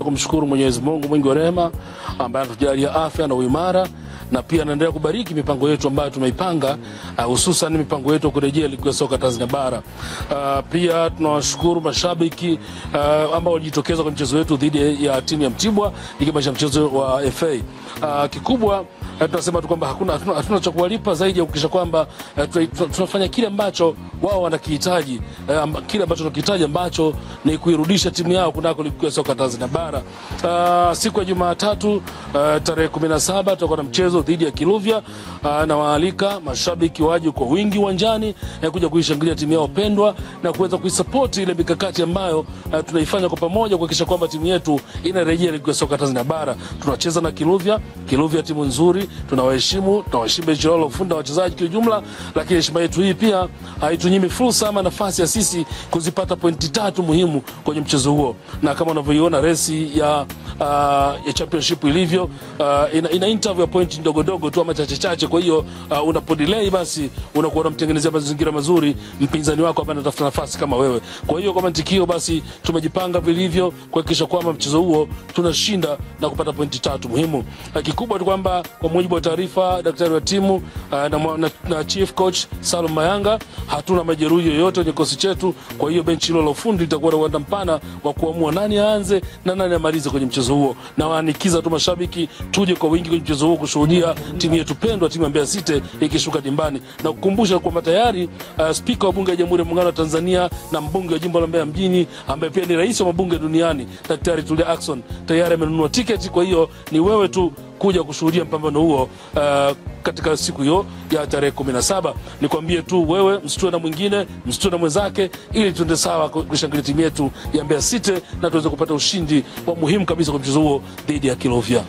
kumshukuru Mwenyezi Mungu mwingi wa rehema ambaye anatujalia afya na uimara, na pia anaendelea kubariki mipango yetu ambayo tumeipanga, hususan mipango yetu kurejea ligi ya soka Tanzania bara. Pia tunawashukuru mashabiki ambao walijitokeza kwa mchezo wetu dhidi ya timu ya Mtibwa ikiwa mchezo wa FA. Kikubwa tunasema tu kwamba hatuna cha kuwalipa zaidi ya kuhakikisha kwamba tunafanya kile ambacho wao wanakihitaji, kile ambacho tunakihitaji ambacho ni kuirudisha timu yao kunako ligi ya soka Tanzania bara. Siku ya Jumatatu tarehe 17 tutakuwa na mchezo dhidi ya Kiluvya, na waalika mashabiki waje kwa wingi uwanjani kuja kuishangilia timu yao pendwa na kuweza kuisupport ile mikakati ambayo tunaifanya kwa pamoja kuhakikisha kwamba timu yetu inarejea ligi ya soka Tanzania bara. Tunacheza na Kiluvya timu nzuri, tunawaheshimu mechi yao ufunda wachezaji kwa jumla, lakini heshima yetu hii pia haitunyimi fursa ama nafasi ya sisi kuzipata pointi 3 muhimu kwenye mchezo huo. Na kama unavyoiona resi ya championship ilivyo, ina interview ya pointi ndogo tu ama chache, kwa hiyo unapodelay basi unakuwa unamtengenezea mazingira mazuri mpinzani wako ambaye anatafuta nafasi kama wewe. Kwa hiyo kwa mantikio basi tumejipanga vilivyo kuhakikisha kwamba mchezo huo tunashinda na kupata pointi 3 muhimu. Kikubwa tu kwamba kwa mujibu wa taarifa daktari wa timu na chief coach Salum Mayanga, hatuna majeruhi yoyote kwenye kikosi chetu. Kwa hiyo benchi hilo la ufundi litakuwa na uwanda mpana wa kuamua nani aanze na nani amalize kwenye mchezo huo, na waanikiza tu mashabiki tuje kwa wingi kwenye mchezo huo kushuhudia timu yetu pendwa, timu ya Mbeya City ikishuka dimbani. Na kukumbusha kwamba tayari spika wa bunge la Jamhuri ya Muungano wa Tanzania na mbunge wa jimbo la Mbeya mjini ambaye pia ni rais wa mabunge duniani Daktari Tulia Ackson tayari amenunua tiketi. Kwa hiyo ni wewe tu kuja kushuhudia mpambano huo katika siku hiyo ya tarehe 17. Nikwambie tu wewe msitue na mwingine, msitue na mwenzake, ili tuende sawa kushangilia timu yetu ya Mbeya City na tuweze kupata ushindi wa muhimu kabisa kwa mchezo huo dhidi ya Kiluvya.